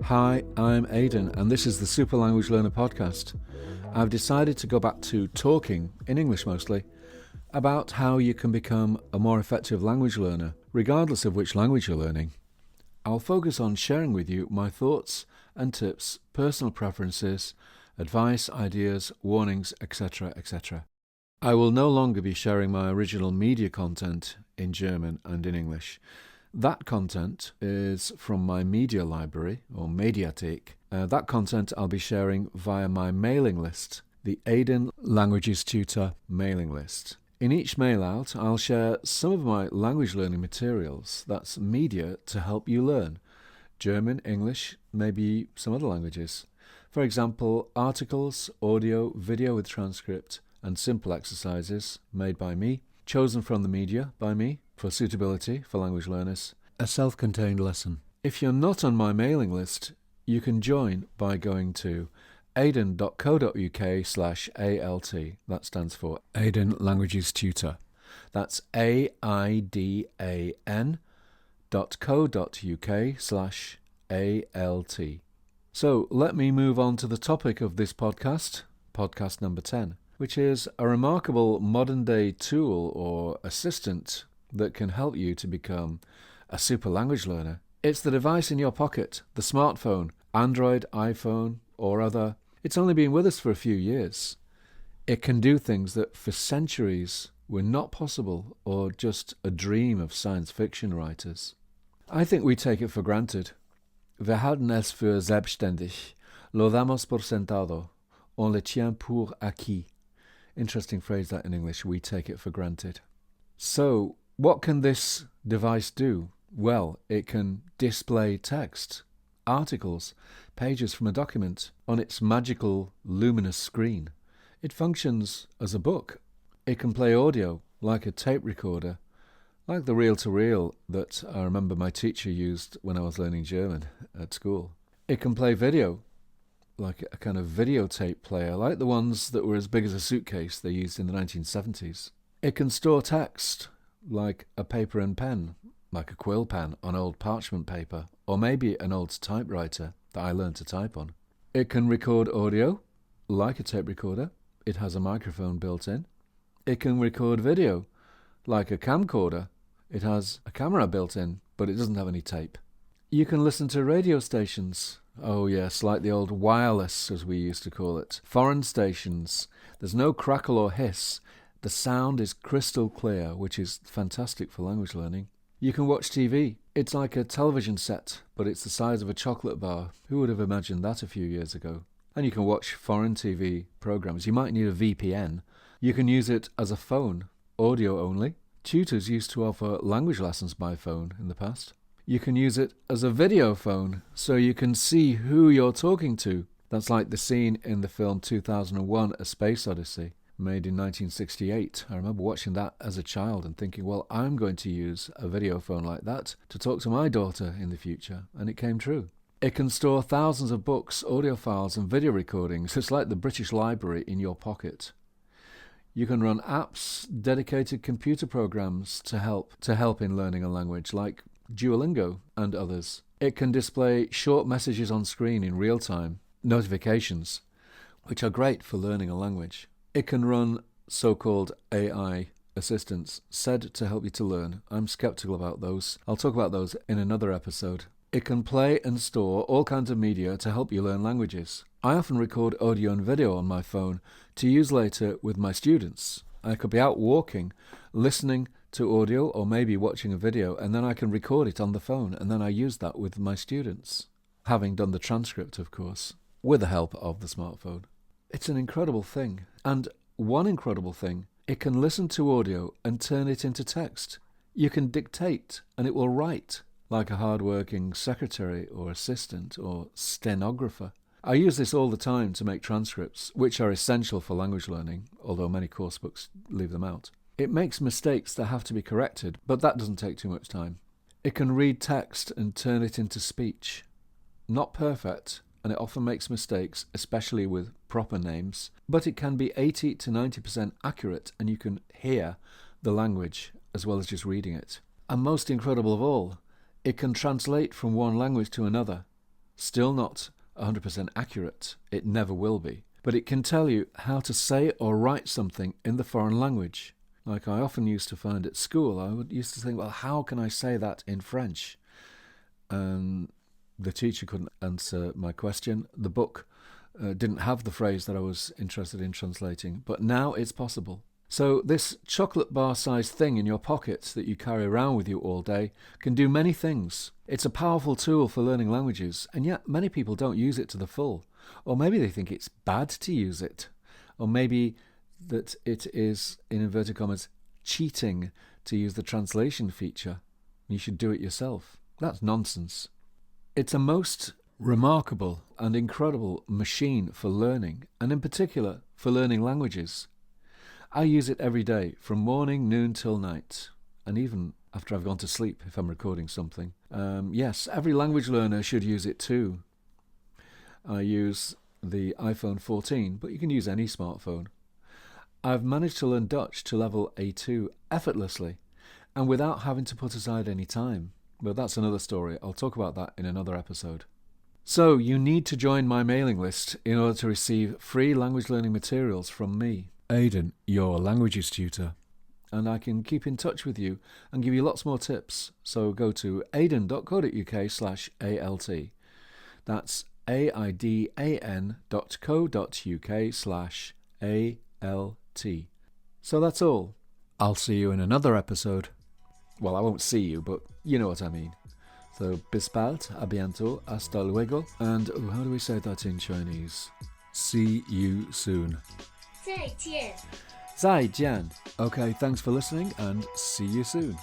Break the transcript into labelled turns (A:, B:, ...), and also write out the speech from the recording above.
A: Hi, I'm Aidan, and this is the Super Language Learner podcast. I've decided to go back to talking, in English mostly, about how you can become a more effective language learner, regardless of which language you're learning. I'll focus on sharing with you my thoughts and tips, personal preferences, advice, ideas, warnings, etc., etc. I will no longer be sharing my original media content in German and in English. That content is from my media library, or Mediathek. That content I'll be sharing via my mailing list, the Aidan Languages Tutor mailing list. In each mail out, I'll share some of my language learning materials, that's media to help you learn. German, English, maybe some other languages. For example, articles, audio, video with transcript, and simple exercises made by me, chosen from the media by me for suitability for language learners, a self-contained lesson. If you're not on my mailing list, you can join by going to aidan.co.uk/ALT. That stands for Aidan Languages Tutor. That's aidan.co.uk/ALT. So let me move on to the topic of this podcast number 10, which is a remarkable modern-day tool or assistant that can help you to become a super language learner. It's the device in your pocket, the smartphone, Android, iPhone, or other. It's only been with us for a few years. It can do things that for centuries were not possible or just a dream of science fiction writers. I think we take it for granted. Wir halten es für selbstständig. Lo damos por sentado. On le tient pour acquis. Interesting phrase that in English, we take it for granted. So, what can this device do? Well, it can display text, articles, pages from a document on its magical luminous screen. It functions as a book. It can play audio like a tape recorder, like the reel-to-reel that I remember my teacher used when I was learning German at school. It can play video, like a kind of videotape player, like the ones that were as big as a suitcase they used in the 1970s. It can store text, like a paper and pen, like a quill pen on old parchment paper, or maybe an old typewriter that I learned to type on. It can record audio, like a tape recorder. It has a microphone built in. It can record video, like a camcorder. It has a camera built in, but it doesn't have any tape. You can listen to radio stations. Oh yes, like the old wireless, as we used to call it. Foreign stations. There's no crackle or hiss. The sound is crystal clear, which is fantastic for language learning. You can watch TV. It's like a television set, but it's the size of a chocolate bar. Who would have imagined that a few years ago? And you can watch foreign TV programs. You might need a VPN. You can use it as a phone, audio only. Tutors used to offer language lessons by phone in the past. You can use it as a video phone, so you can see who you're talking to. That's like the scene in the film 2001: A Space Odyssey, made in 1968. I remember watching that as a child and thinking, well, I'm going to use a video phone like that to talk to my daughter in the future, and it came true. It can store thousands of books, audio files, and video recordings. It's like the British Library in your pocket. You can run apps, dedicated computer programs to help in learning a language, like Duolingo and others. It can display short messages on screen in real time, notifications, which are great for learning a language. It can run so-called AI assistants, said to help you to learn. I'm skeptical about those. I'll talk about those in another episode. It can play and store all kinds of media to help you learn languages. I often record audio and video on my phone to use later with my students. I could be out walking, listening to audio or maybe watching a video, and then I can record it on the phone, and then I use that with my students, having done the transcript, of course, with the help of the smartphone. It's an incredible thing. And one incredible thing, it can listen to audio and turn it into text. You can dictate and it will write, like a hard-working secretary or assistant or stenographer. I use this all the time to make transcripts, which are essential for language learning, although many course books leave them out. It makes mistakes that have to be corrected, but that doesn't take too much time. It can read text and turn it into speech. Not perfect, and it often makes mistakes, especially with proper names, but it can be 80 to 90% accurate, and you can hear the language as well as just reading it. And most incredible of all, it can translate from one language to another. Still not 100% accurate. It never will be. But it can tell you how to say or write something in the foreign language. Like I often used to find at school, used to think, well, how can I say that in French? And the teacher couldn't answer my question. The book didn't have the phrase that I was interested in translating, but now it's possible. So this chocolate bar-sized thing in your pocket that you carry around with you all day can do many things. It's a powerful tool for learning languages, and yet many people don't use it to the full. Or maybe they think it's bad to use it. Or maybe that it is, in inverted commas, cheating to use the translation feature. You should do it yourself. That's nonsense. It's a most remarkable and incredible machine for learning, and in particular for learning languages. I use it every day, from morning, noon till night, and even after I've gone to sleep if I'm recording something. Yes, every language learner should use it too. I use the iPhone 14, but you can use any smartphone. I've managed to learn Dutch to level A2 effortlessly, and without having to put aside any time. But that's another story. I'll talk about that in another episode. So, you need to join my mailing list in order to receive free language learning materials from me, Aidan, your languages tutor. And I can keep in touch with you and give you lots more tips. So go to aidan.co.uk/ALT. That's aidan.co.uk/ALT. So that's all. I'll see you in another episode. Well, I won't see you, but you know what I mean. So, bis bald, a bientôt, hasta luego. And how do we say that in Chinese? See you soon.
B: 再见.
A: 再见. Okay, thanks for listening and see you soon.